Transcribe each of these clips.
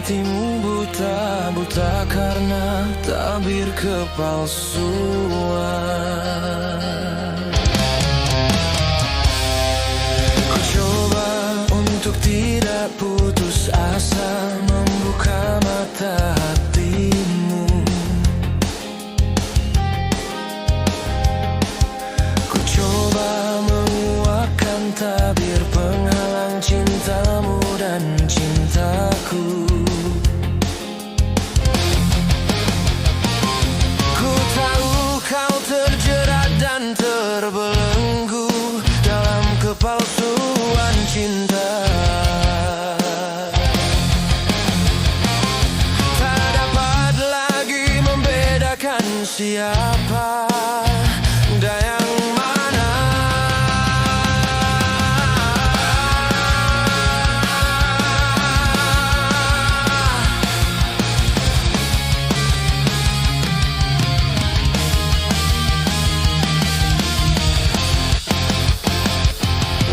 hatimu buta, buta karena tabir kepalsuan. Ku coba untuk tidak putus asa, membuka mata hatimu. Ku coba menguatkan tabir penghalang cintamu dan cintaku. Ku tahu kau terjerat dan terbelenggu dalam kepalsuan cinta. Tak dapat lagi membedakan siapa dan yang mana.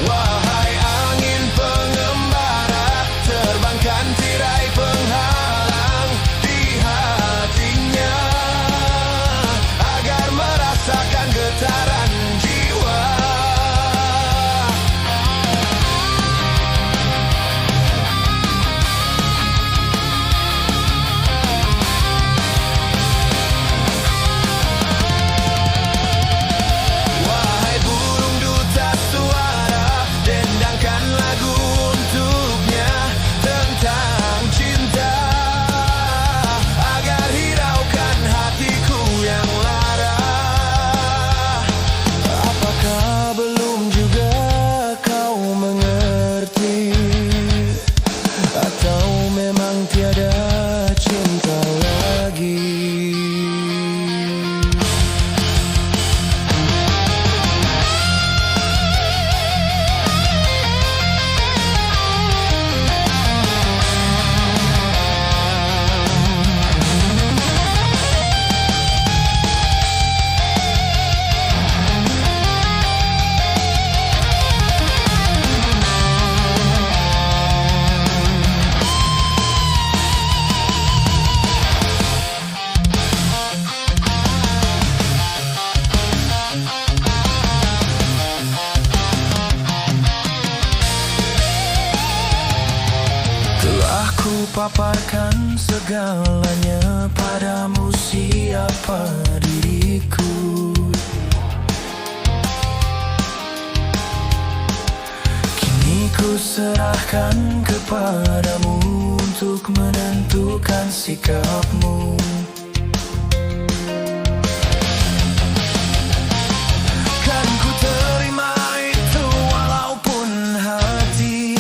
Wahai angin pengembara, terbangkan tirai penghalang di hatinya agar merasakan getaran jiwa. Wahai burung duta suara, dendangkan lagu untuknya tentang cinta agar hiraukan hatiku yang lara. Apakah belum juga kau mengerti, atau memang tiada cinta lagi? Telah ku paparkan segalanya padamu, siapa diriku. Kini ku serahkan kepadamu untuk menentukan sikapmu. Kan ku terima itu walaupun hati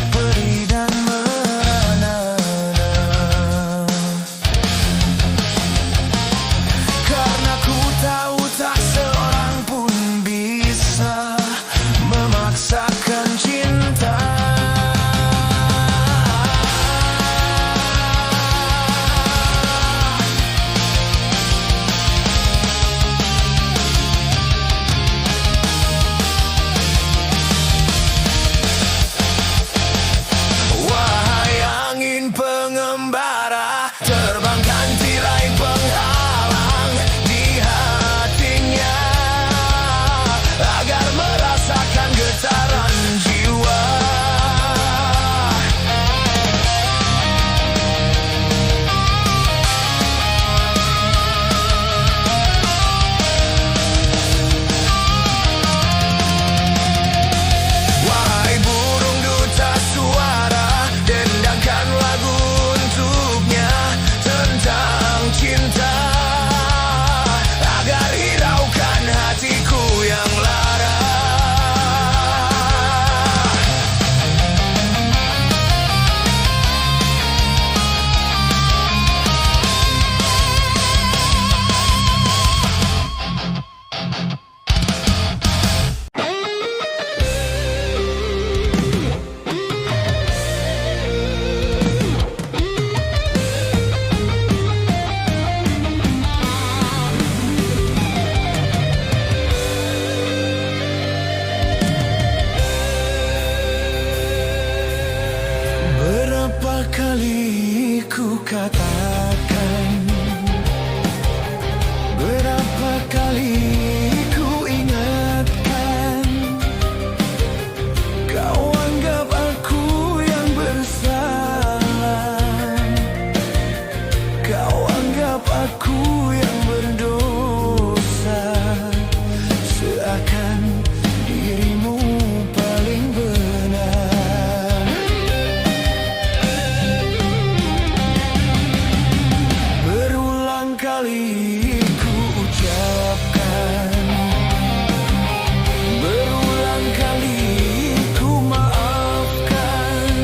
perih dan merana, karena ku tahu tak seorang pun bisa memaksakan cinta. ku ucapkan, berulang kali ku maafkan.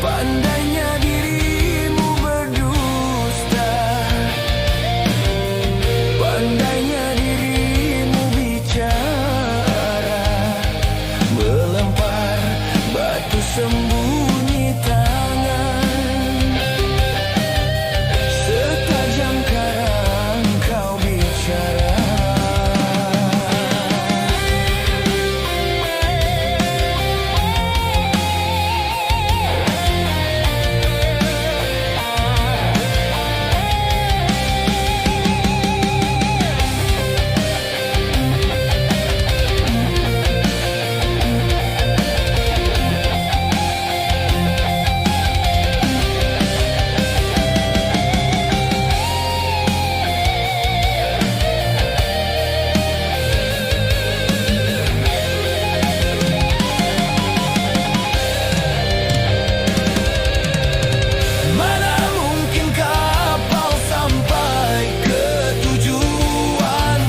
Pandainya dirimu berdusta, pandainya dirimu bicara, melempar batu sembunyi tangan. Setajam karang kau bicara. Mana mungkin kapal sampai ke tujuan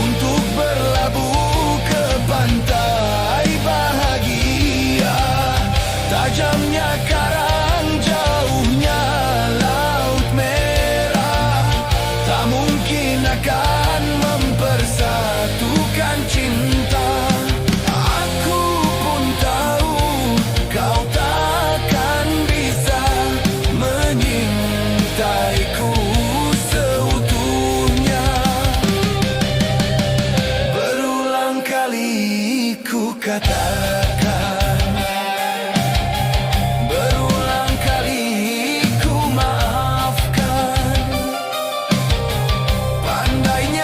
untuk berlabuh ke pantai bahagia. Tajamnya karang, jauhnya laut merah, tak mungkin akan mempersatukan cinta. Aku pun tahu kau takkan bisa menyintaiku seutuhnya. Berulang kali ku katakan, berulang kali ku maafkan. Pandainya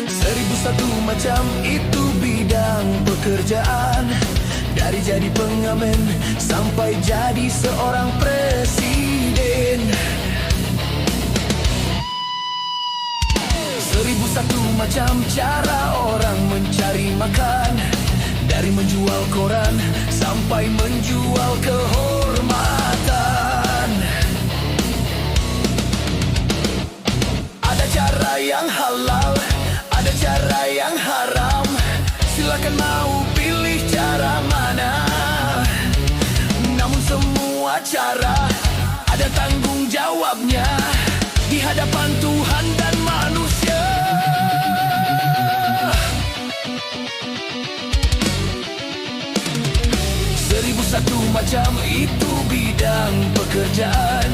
1001 macam itu bidang pekerjaan, dari jadi pengamen sampai jadi seorang presiden. 1001 macam cara orang mencari makan, dari menjual koran sampai menjual kehormatan. Ada cara yang halal, ada cara yang haram. Silakan mau pilih cara mana. Namun semua cara ada tanggung jawabnya di hadapan Tuhan dan manusia. 1001 macam itu bidang pekerjaan,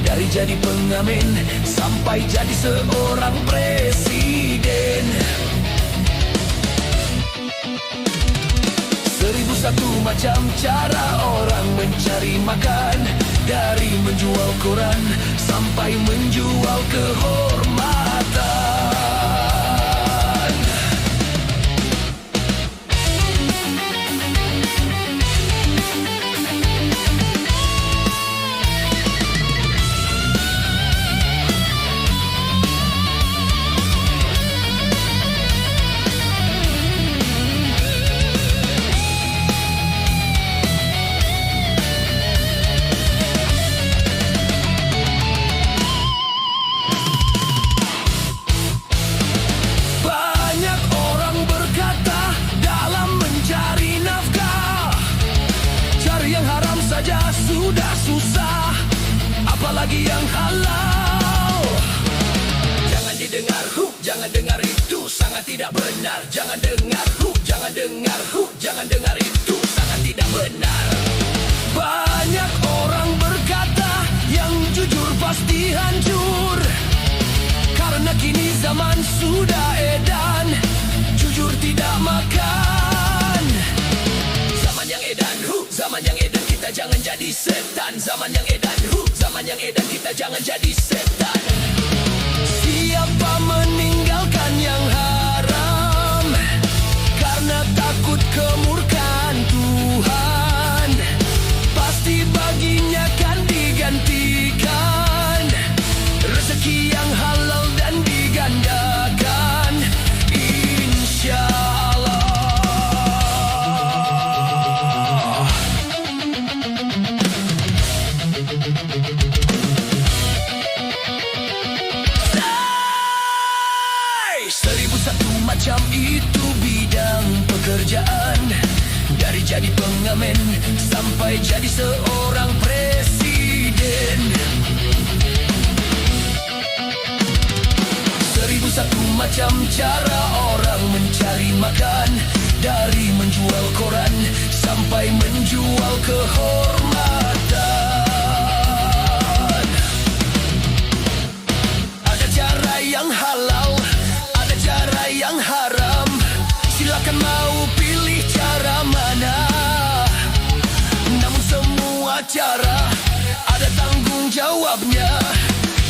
dari jadi pengamen sampai jadi seorang presiden. 1001 macam cara orang mencari makan, dari menjual koran sampai menjual kehormatan. Sudah susah, apalagi yang halal. Jangan didengar, jangan dengar itu, sangat tidak benar. Jangan dengar, jangan dengar, jangan dengar itu, sangat tidak benar. Banyak orang berkata yang jujur pasti hancur, karena kini zaman sudah edan, jujur tidak makan. Zaman yang edan, zaman yang edan, kita jangan jadi setan. Zaman yang edan, zaman yang edan, kita jangan jadi setan. Siapa meninggalkan yang haram karena takut kemurkaan Tuhan, pasti baginya kan digantikan rezeki yang halal dan digandakan, insya Allah. Macam itu bidang pekerjaan, dari jadi pengamen sampai jadi seorang presiden. 1001 macam cara orang mencari makan, dari menjual koran sampai menjual kehormatan. Ada cara yang halal, ada cara yang haram. Silakan mau pilih cara mana. Namun semua cara ada tanggung jawabnya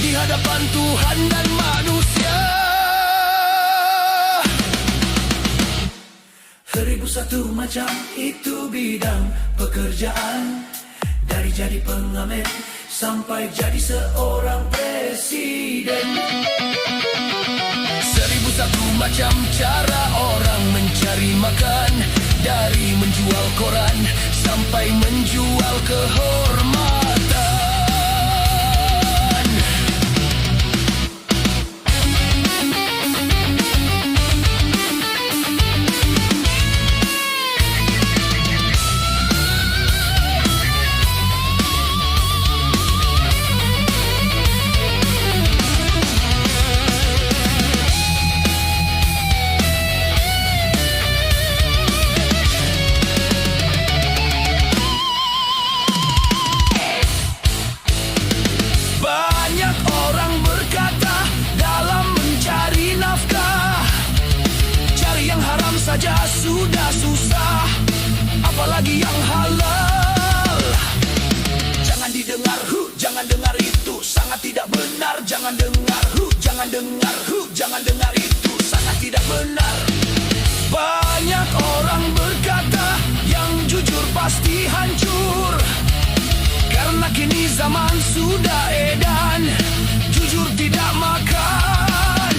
di hadapan Tuhan dan manusia. 1001 macam itu bidang pekerjaan, dari jadi pengamen sampai jadi seorang presiden. 1001 macam cara orang mencari makan, dari menjual koran sampai menjual kehormatan. Saja sudah susah, apalagi yang halal. Jangan didengar, jangan dengar itu, sangat tidak benar. Jangan dengar, jangan dengar, jangan dengar itu, sangat tidak pasti hancur. Karena kini zaman sudah edan, jujur tidak makan.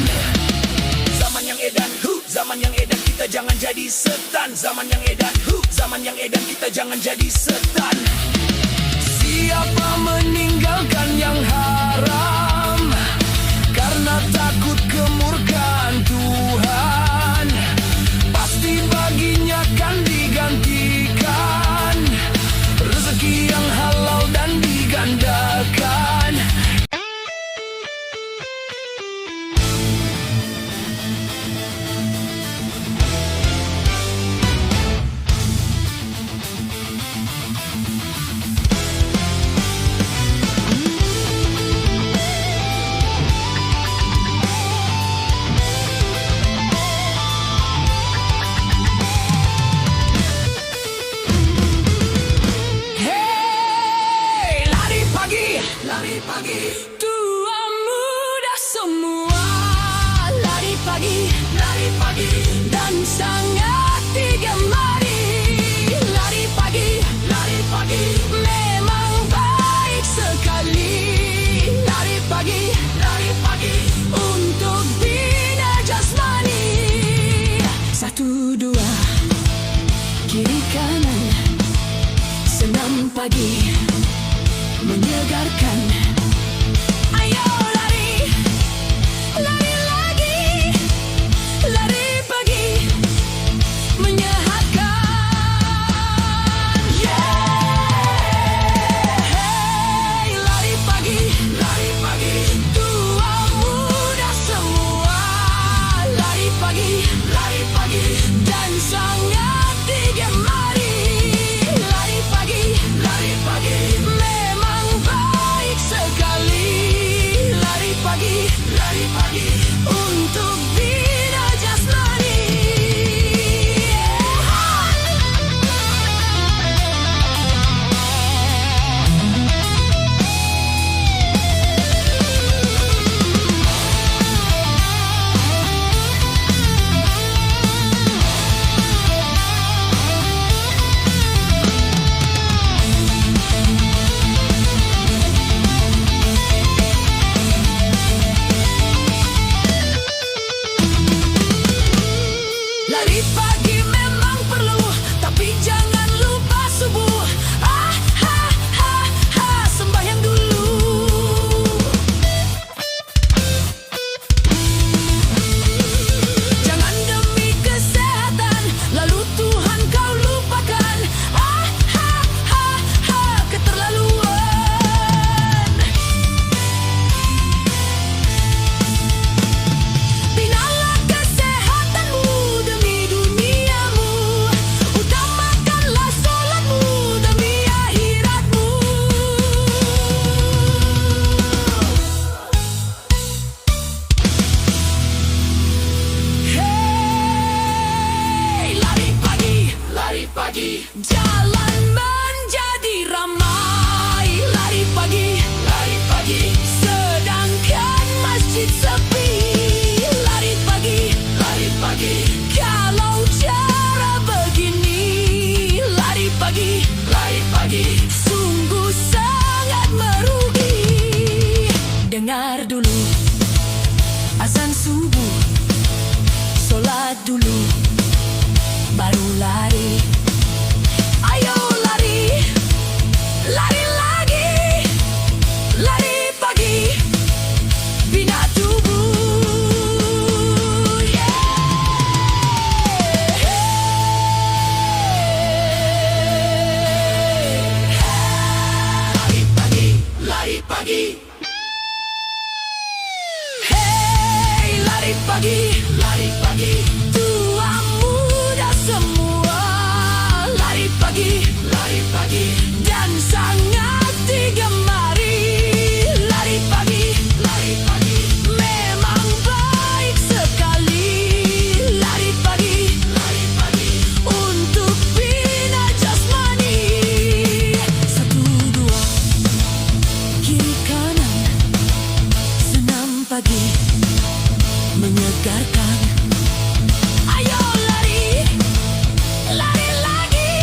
Zaman yang edan, zaman yang edan, kita jangan jadi setan. Zaman yang edan, zaman yang edan, kita jangan jadi setan. Siapa meninggalkan yang haram karena takut kemurkaan Tuhan, pasti baginya kan digantikan rezeki yang halal dan digandakan. Lari pagi, tua muda semua. Lari pagi, dan sangat digemari. Lari pagi, memang baik sekali. Lari pagi, untuk bina jasmani. 1, 2, kiri kanan, senam pagi menyegarkan. Ayo lari, lari lagi, lari pagi menyehatkan. Hey, lari pagi, tua muda semua. Lari pagi, dan sangat digemari. Lari pagi, memang baik sekali. Lari pagi, untuk bina jasmani. Lari pagi memang perlu, tapi jangan lupa subuh. Sembahyang dulu. Jangan demi kesehatan, lalu Tuhan kau lupakan. Keterlaluan. Binalah kesehatanmu demi duniamu. Utamakanlah sholatmu demi akhiratmu. Hey, lari pagi, jalan menjadi ramai. Lari pagi, sedangkan masjid sepi. Lari pagi, kalau cara begini. Lari pagi, sungguh sangat merugi. Dengar dulu azan subuh, sholat dulu, baru lari. Ayo lari, lari lagi, lari pagi, bina tubuh. Lari pagi. Hey, lari pagi, tua muda semua. Lari pagi, dan sangat digemari. Lari pagi, memang baik sekali. Lari pagi, untuk bina jasmani. 1, 2, kiri kanan, senam pagi menyegarkan. Ayo lari, lari lagi,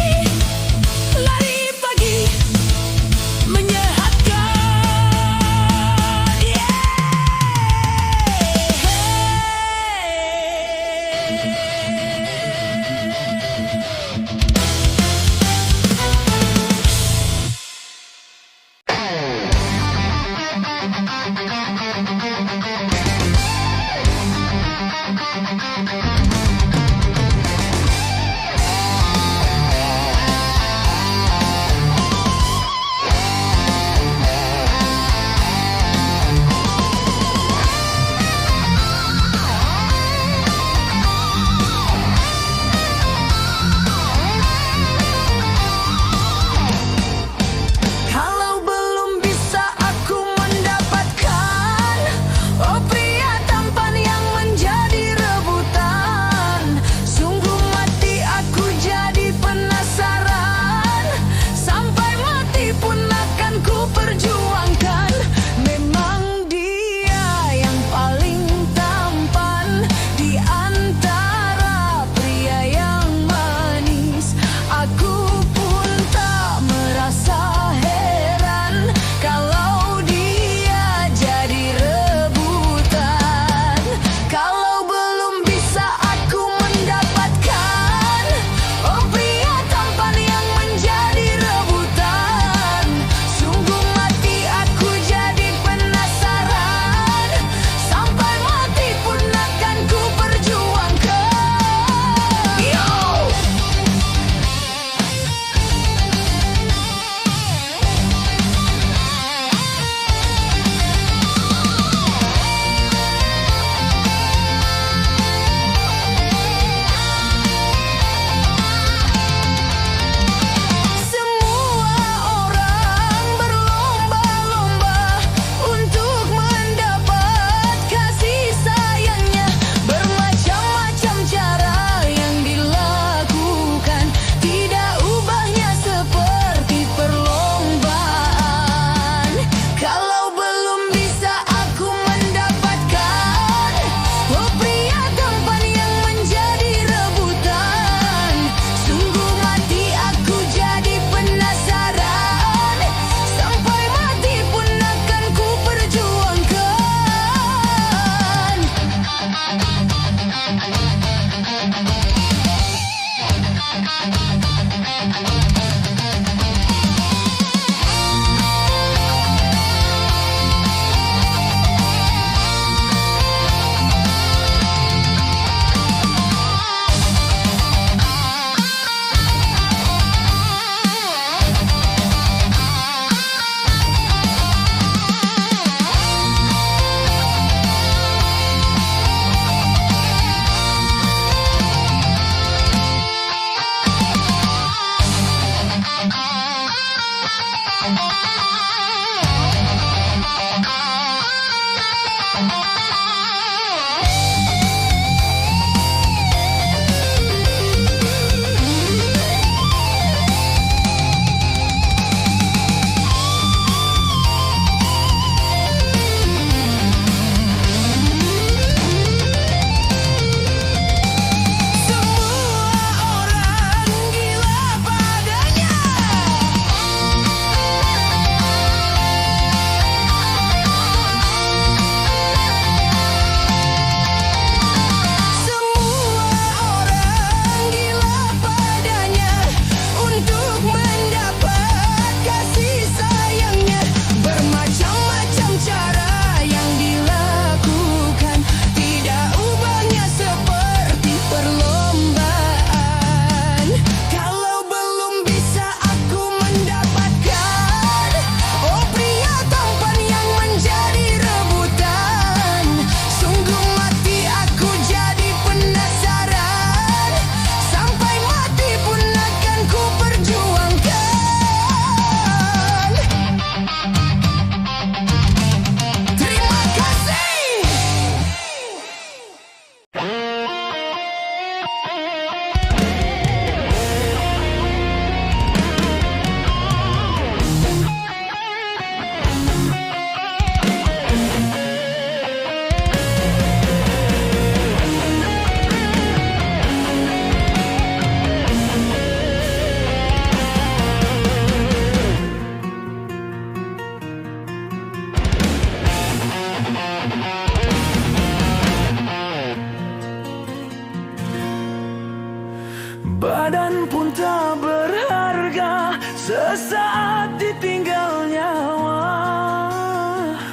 Badan pun tak berharga sesaat ditinggal nyawa.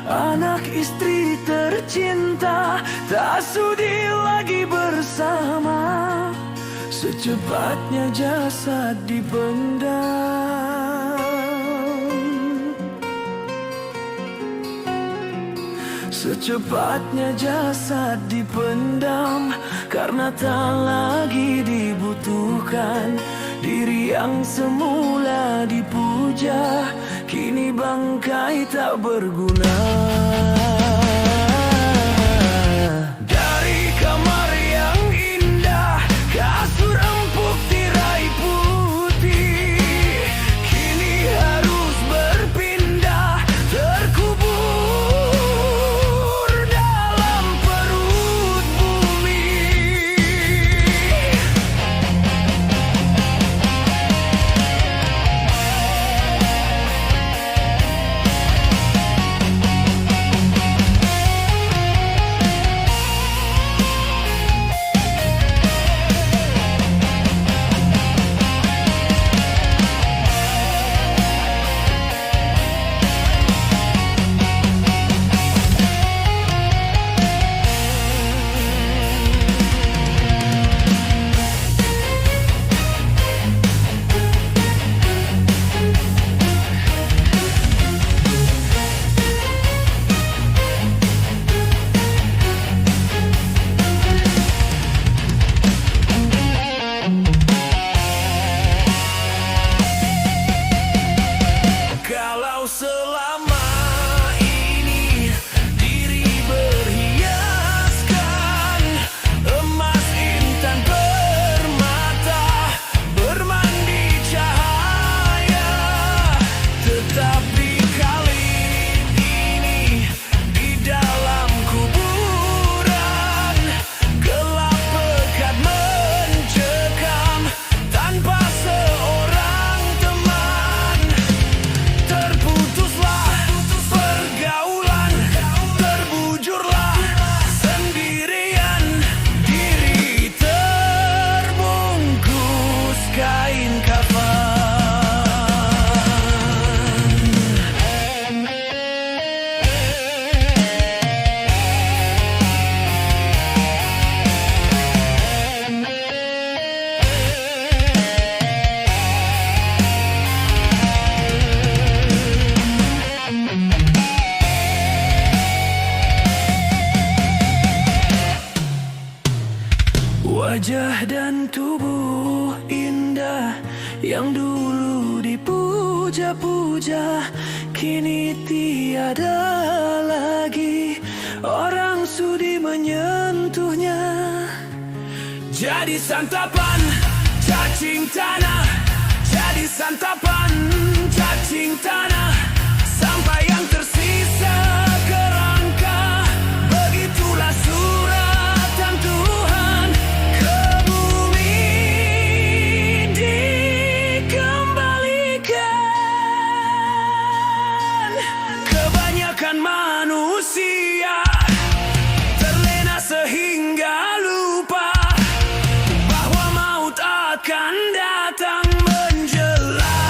Anak istri tercinta tak sudi lagi bersama. Secepatnya jasad dipendam. Secepatnya jasad dipendam karena tak lagi dibutuhkan. Diri yang semula dipuja kini bangkai tak berguna. Dari kamar yang indah, kasur empuk tirai putih, kini harus berpindah, terkubur dalam perut bumi. Selama ini diri berhiaskan emas intan permata, bermandi cahaya, tetapi kali ini di dalam kuburan gelap pekat mencekam tanpa seorang teman. Terputuslah pergaulan, terbujurlah sendirian, diri terbungkus kain kafan. Wajah dan tubuh indah yang dulu dipuja-puja kini tiada lagi orang sudi menyentuhnya. Jadi santapan cacing tanah, jadi santapan cacing tanah, sampai yang tersisa kerangka. Begitulah suratan Tuhan ke bumi dikembalikan. Kebanyakan manusia terlena sehingga lupa bahwa maut akan datang menjelang.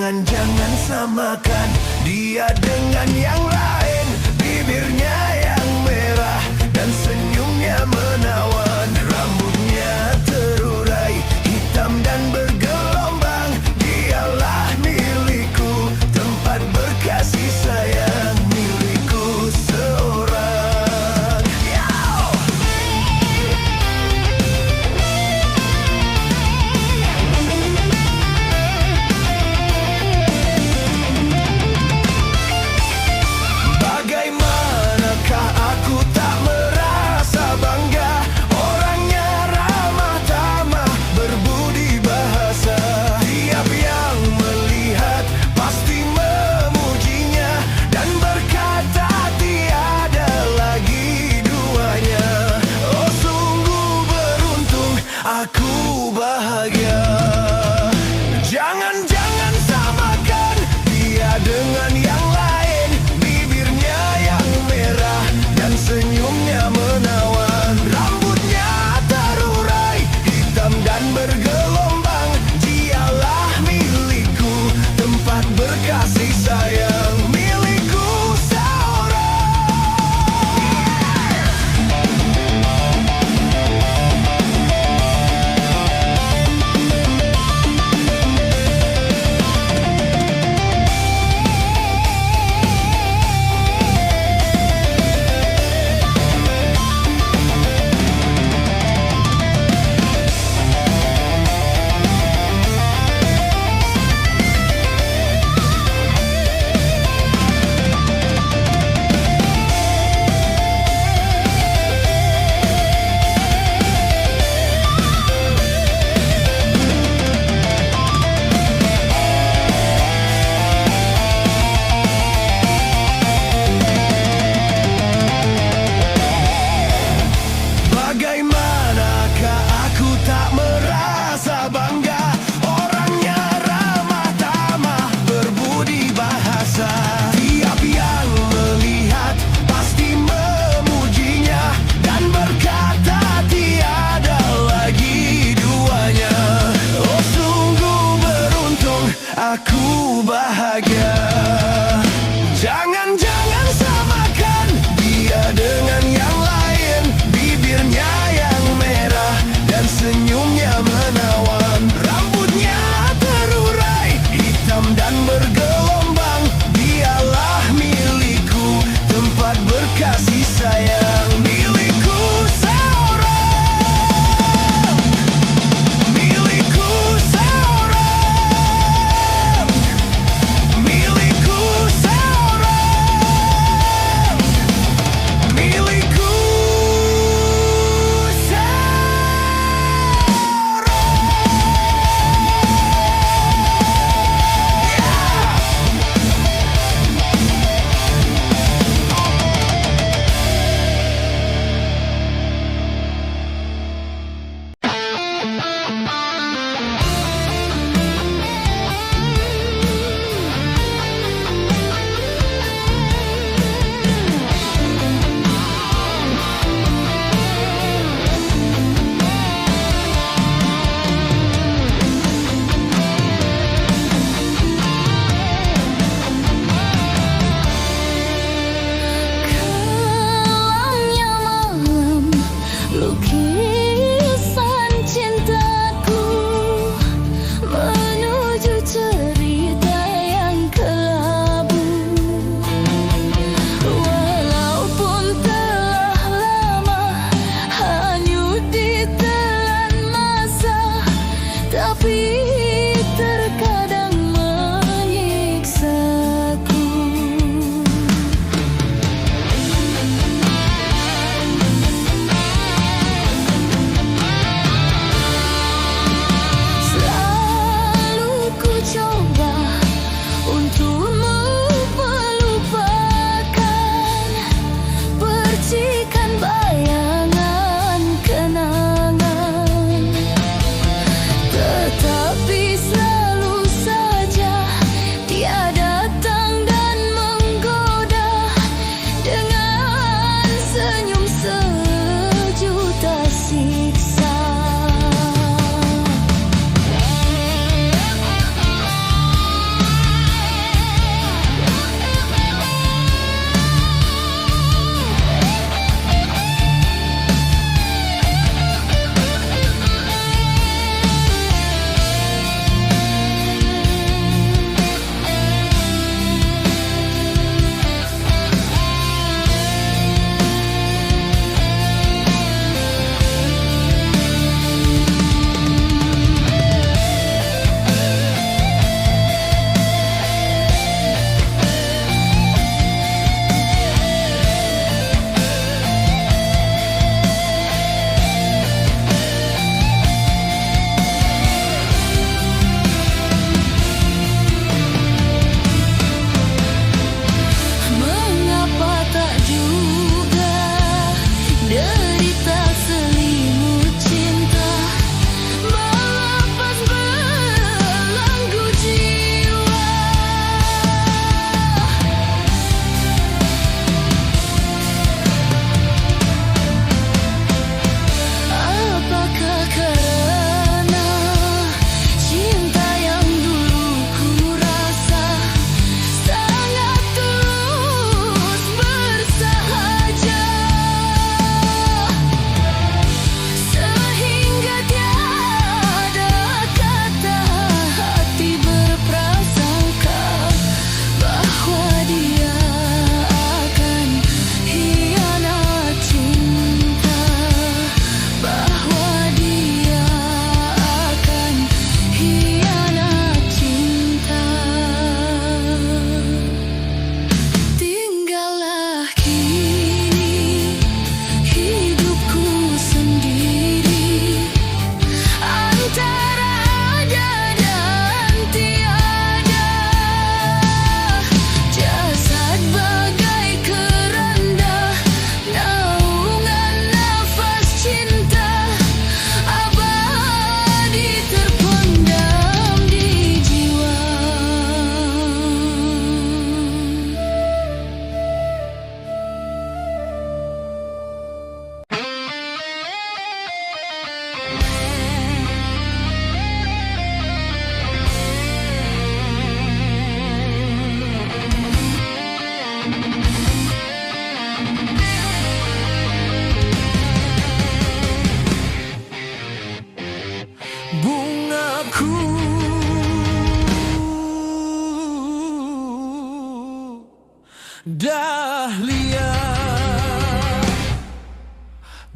Jangan samakan dia dengan yang lain. Bibirnya yang merah dan senyumnya menawan. Rambutnya terurai hitam dan bergelombang. Dialah milikku, tempat berkasih sayang milikku seorang.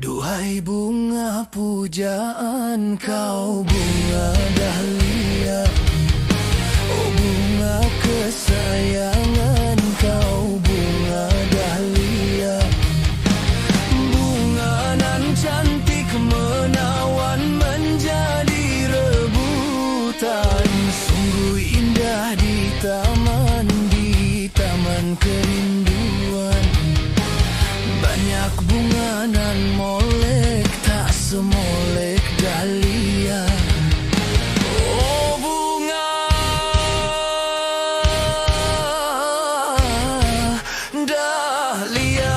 Duhai bunga pujaan kau, bunga dahlia. Oh bunga kesayangan kau, bunga dahlia. Bunga nan cantik menawan menjadi rebutan. Sungguh indah di taman kerinduan. Banyak bunga nan molek, tak semolek dahlia. Oh bunga dahlia.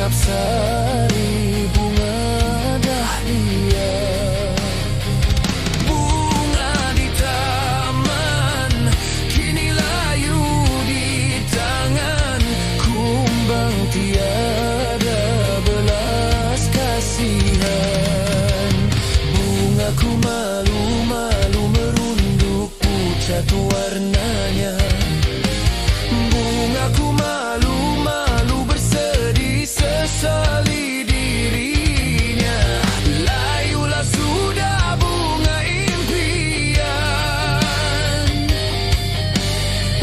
Sari bunga dahlia. Bunga di taman kini layu di tangan. Kumbang tiada belas kasihan. Bungaku malu-malu merunduk pucat warnanya. Bungaku malu-malu bersedih sesali dirinya. Layulah sudah bunga impian.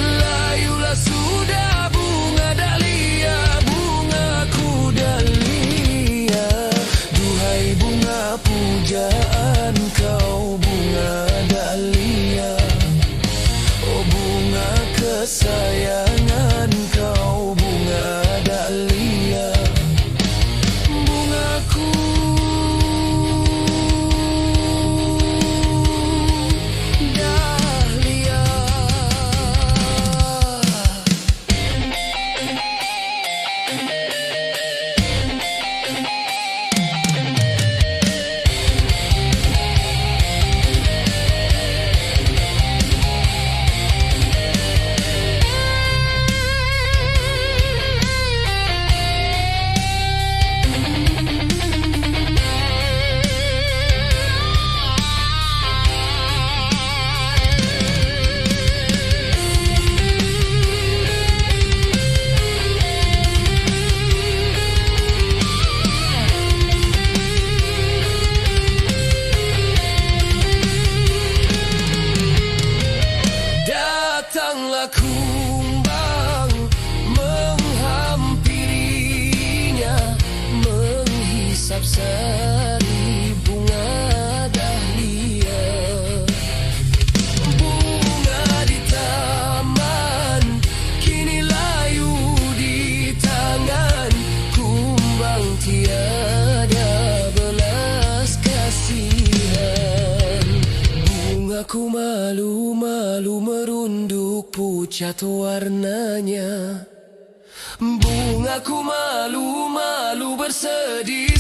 Layulah sudah bunga dahlia. Bungaku dahlia. Duhai bunga pujaan kau, bunga dahlia. Oh bunga kesayangan kau, bunga dahlia. Bungaku dahlia. Datanglah kumbang menghampirinya, menghisap sari bunga dahlia. Bunga di taman kini layu di tangan. Kumbang tiada belas kasihan. Bungaku malu-malu merunduk pucat warnanya. Bungaku malu-malu bersedih